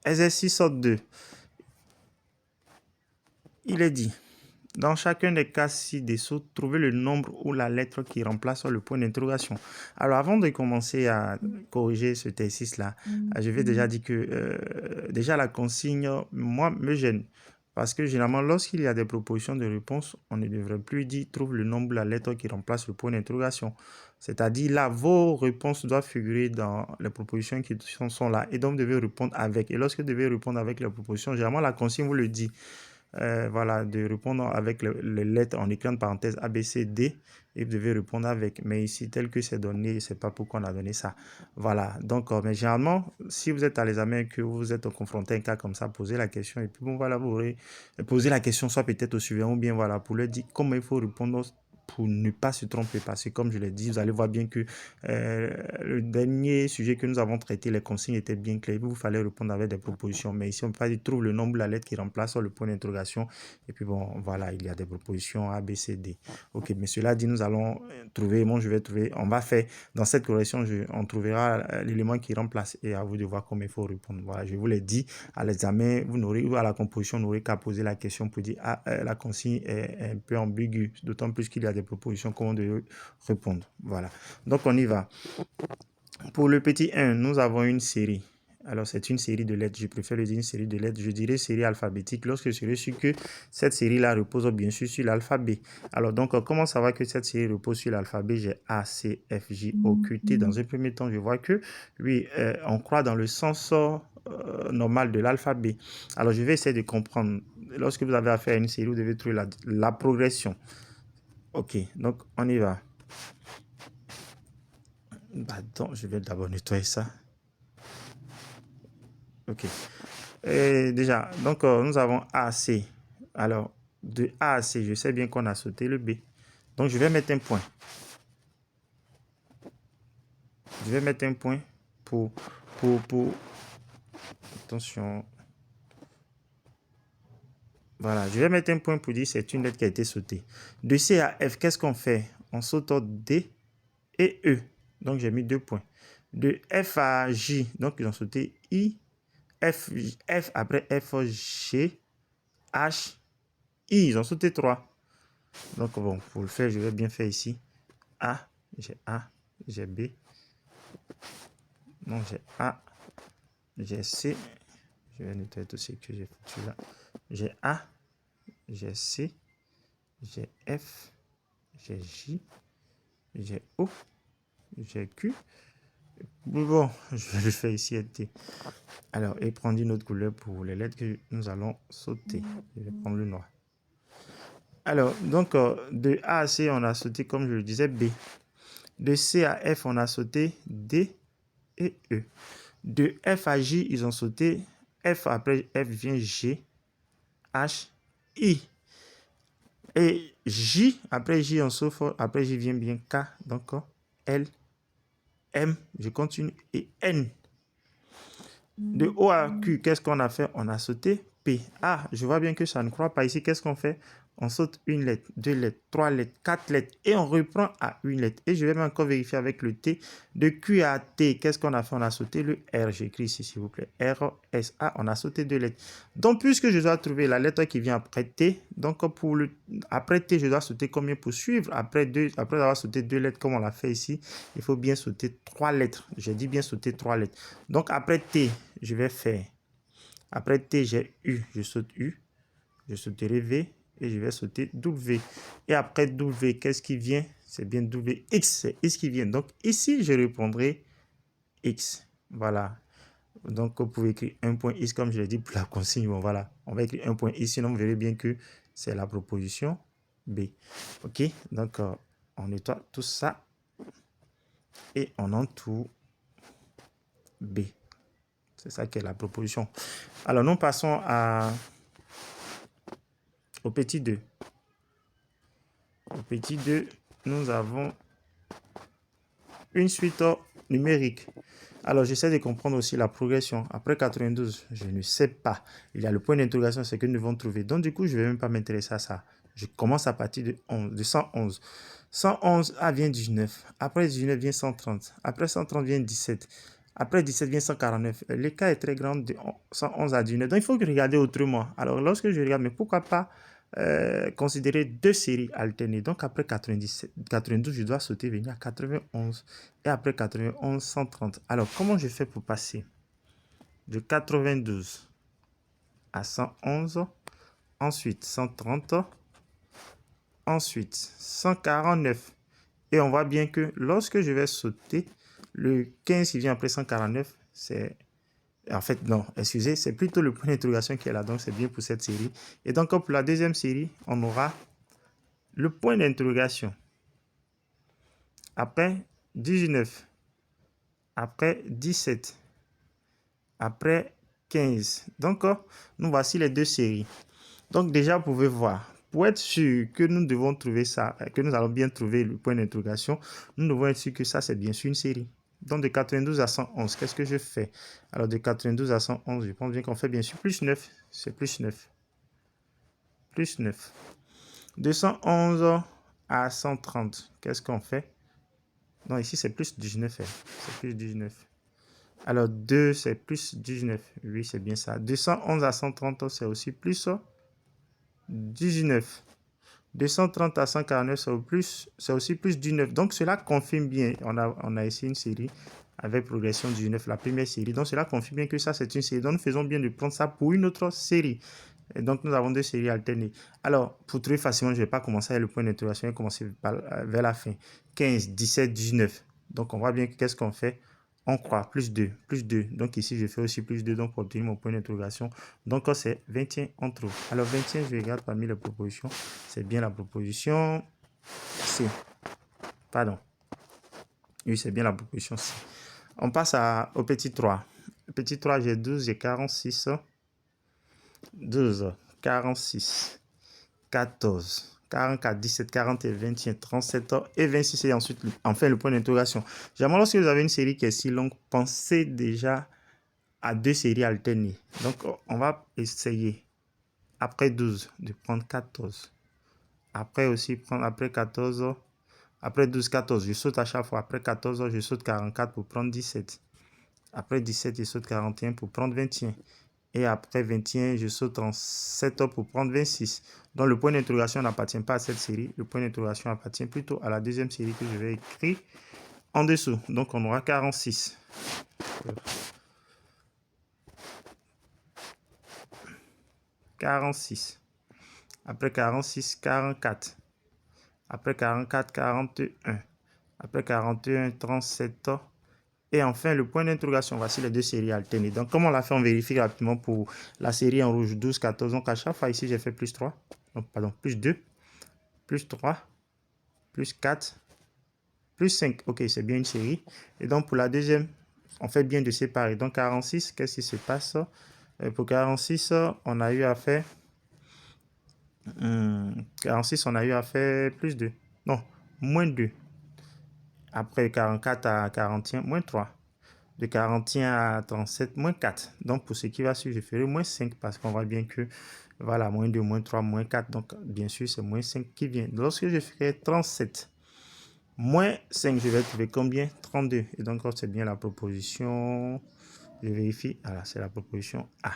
Exercice 2. Il est dit, dans chacun des cas ci-dessous, trouvez le nombre ou la lettre qui remplace le point d'interrogation. Alors, avant de commencer à corriger ce exercice-là, je vais déjà dire que déjà la consigne, moi, me gêne. Parce que généralement, lorsqu'il y a des propositions de réponse, on ne devrait plus dire trouve le nombre ou la lettre qui remplace le point d'interrogation. C'est-à-dire là, vos réponses doivent figurer dans les propositions qui sont là et donc vous devez répondre avec. Et lorsque vous devez répondre avec les propositions, généralement la consigne vous le dit. Voilà, de répondre avec les lettres en écrivant parenthèse A, B, C, D et vous devez répondre avec. Mais ici, tel que c'est donné, c'est pas pourquoi on a donné ça. Voilà, donc, mais généralement, si vous êtes à l'examen et que vous êtes confronté à un cas comme ça, posez la question et puis bon, voilà, vous aurez posé la question soit peut-être au suivant ou bien voilà, pour leur dire comment il faut répondre pour ne pas se tromper parce que comme je l'ai dit, vous allez voir bien que le dernier sujet que nous avons traité, les consignes étaient bien claires. Il vous fallait répondre avec des propositions. Mais ici, on peut pas dire trouve le nombre, la lettre qui remplace le point d'interrogation. Et puis bon, voilà, il y a des propositions A, B, C, D. Ok, mais cela dit, nous allons trouver, moi je vais trouver, on va faire, dans cette correction, on trouvera l'élément qui remplace et à vous de voir comment il faut répondre. Voilà, je vous l'ai dit, à l'examen, vous n'aurez, ou à la composition, vous n'aurez qu'à poser la question pour dire, ah, la consigne est un peu ambiguë, d'autant plus qu'il y a des propositions comment de répondre. Voilà. Donc, on y va. Pour le petit 1, nous avons une série. Alors, c'est une série de lettres. Je préfère le dire une série de lettres. Je dirais série alphabétique lorsque je serai sûr que cette série-là repose bien sûr sur l'alphabet. Alors, donc, comment ça va que cette série repose sur l'alphabet? J'ai A, C, F, J, O, Q, T. Dans un premier temps, je vois que, oui, on croit dans le sens normal de l'alphabet. Alors, je vais essayer de comprendre. Lorsque vous avez affaire à une série, vous devez trouver la progression. Ok, donc, on y va. Attends, je vais d'abord nettoyer ça. Ok. Et déjà, donc nous avons A, C. Alors, de A à C, je sais bien qu'on a sauté le B. Donc, je vais mettre un point. Je vais mettre un point pour... Attention. Voilà, je vais mettre un point pour dire c'est une lettre qui a été sautée. De C à F, qu'est-ce qu'on fait? On saute D et E. Donc, j'ai mis 2 points. De F à J, donc ils ont sauté I, F après F, G, H, I, ils ont sauté 3. Donc, bon, pour le faire, je vais bien faire ici. A, j'ai B. Non, j'ai A, j'ai C. Je vais nettoyer tout ce que j'ai foutu là. J'ai A, j'ai C, j'ai F, j'ai J, j'ai O, j'ai Q. Bon, je vais le faire ici T. Alors, et prendre une autre couleur pour les lettres que nous allons sauter. Je vais prendre le noir. Alors, donc, de A à C, on a sauté, comme je le disais, B. De C à F, on a sauté D et E. De F à J, ils ont sauté. F après F vient G, H, I. Et J, après J, on saute. Après J vient bien K. Donc L, M, je continue. Et N. De O à Q, qu'est-ce qu'on a fait? On a sauté P. Ah, je vois bien que ça ne croit pas ici. Qu'est-ce qu'on fait? On saute une lettre, 2 lettres, 3 lettres, 4 lettres et on reprend à une lettre. Et je vais même encore vérifier avec le T. De Q à T, qu'est-ce qu'on a fait? On a sauté le R. J'écris ici, s'il vous plaît. R, S, A. On a sauté 2 lettres. Donc, puisque je dois trouver la lettre qui vient après T, donc après T, je dois sauter combien pour suivre? Après avoir sauté 2 lettres, comme on l'a fait ici, il faut bien sauter 3 lettres. J'ai dit bien sauter 3 lettres. Donc, après T, je vais faire. Après T, j'ai U. Je saute U. Je sauterai V et je vais sauter W. Et après W, qu'est-ce qui vient? C'est bien W. X, c'est X qui vient. Donc ici, je répondrai X. Voilà. Donc vous pouvez écrire un point X comme je l'ai dit pour la consigne. Bon, voilà. On va écrire un point X, sinon vous verrez bien que c'est la proposition B. Ok. Donc on nettoie tout ça et on entoure B. C'est ça qui est la proposition. Alors nous passons au petit 2. Au petit 2, nous avons une suite numérique. Alors, j'essaie de comprendre aussi la progression. Après 92, je ne sais pas. Il y a le point d'interrogation, c'est que nous devons trouver. Donc, du coup, je ne vais même pas m'intéresser à ça. Je commence à partir de 111. 111, A vient 19. Après 19 vient 130. Après 130 vient 17. Après 17 vient 149. L'écart est très grand de 111 à 19. Donc, il faut regarder autrement. Alors, lorsque je regarde, mais pourquoi pas considérer deux séries alternées. Donc, après 97, 92, je dois sauter, venir à 91. Et après 91, 130. Alors, comment je fais pour passer de 92 à 111, ensuite 130, ensuite 149. Et on voit bien que lorsque je vais sauter, le 15 qui vient après 149, c'est... En fait, non, excusez, c'est plutôt le point d'interrogation qui est là. Donc, c'est bien pour cette série. Et donc, pour la deuxième série, on aura le point d'interrogation. Après 19. Après 17. Après 15. Donc, nous voici les deux séries. Donc, déjà, vous pouvez voir. Pour être sûr que nous devons trouver ça, que nous allons bien trouver le point d'interrogation, nous devons être sûr que ça, c'est bien sûr une série. Donc, de 92 à 111, qu'est-ce que je fais? Alors, de 92 à 111, je pense bien qu'on fait bien sûr plus 9. C'est plus 9. Plus 9. De 111 à 130, qu'est-ce qu'on fait? Non, ici, c'est plus 19. C'est plus 19. Alors, 2, c'est plus 19. Oui, c'est bien ça. De 111 à 130, c'est aussi plus 19. De 130 à 149, c'est aussi plus 19. Donc, cela confirme bien. On a ici une série avec progression 19, la première série. Donc, cela confirme bien que ça, c'est une série. Donc, nous faisons bien de prendre ça pour une autre série. Et donc, nous avons deux séries alternées. Alors, pour trouver facilement, je ne vais pas commencer avec le point d'interrogation. Je vais commencer vers la fin. 15, 17, 19. Donc, on voit bien qu'est-ce qu'on fait. On croit, plus 2, plus 2. Donc ici, je fais aussi plus 2 donc pour obtenir mon point d'interrogation. Donc c'est 21 en trop. Alors 21, je regarde parmi les propositions. C'est bien la proposition C. Pardon. Oui, c'est bien la proposition C. On passe au petit 3. Le petit 3, j'ai 12, j'ai 46. 12, 46, 14, 44, 17, 40 et 21, 37 et 26 et ensuite enfin le point d'interrogation. Généralement, lorsque vous avez une série qui est si longue, pensez déjà à deux séries alternées. Donc, on va essayer après 12 de prendre 14. Après aussi prendre après 14, après 12, 14, je saute à chaque fois. Après 14, je saute 44 pour prendre 17. Après 17, je saute 41 pour prendre 21. Et après 21, je saute en 7 pour prendre 26. Donc, le point d'interrogation n'appartient pas à cette série. Le point d'interrogation appartient plutôt à la deuxième série que je vais écrire en dessous. Donc, on aura 46. 46. Après 46, 44. Après 44, 41. Après 41, 37. Et enfin, le point d'interrogation. Voici les deux séries alternées. Donc, comme on l'a fait, on vérifie rapidement pour la série en rouge 12, 14. Donc, à chaque fois, ici, j'ai fait plus 3. Donc, pardon, plus 2, plus 3, plus 4, plus 5. Ok, c'est bien une série. Et donc, pour la deuxième, on fait bien de séparer. Donc, 46, qu'est-ce qui se passe? Pour 46, on a eu à faire... 46, on a eu à faire plus 2. Non, moins 2. Après 44 à 41, moins 3. De 41 à 37, moins 4. Donc, pour ce qui va suivre, je ferai moins 5 parce qu'on voit bien que, voilà, moins 2, moins 3, moins 4. Donc, bien sûr, c'est moins 5 qui vient. Lorsque je ferai 37, moins 5, je vais trouver combien? 32. Et donc, c'est bien la proposition. Je vérifie. Voilà, c'est la proposition A.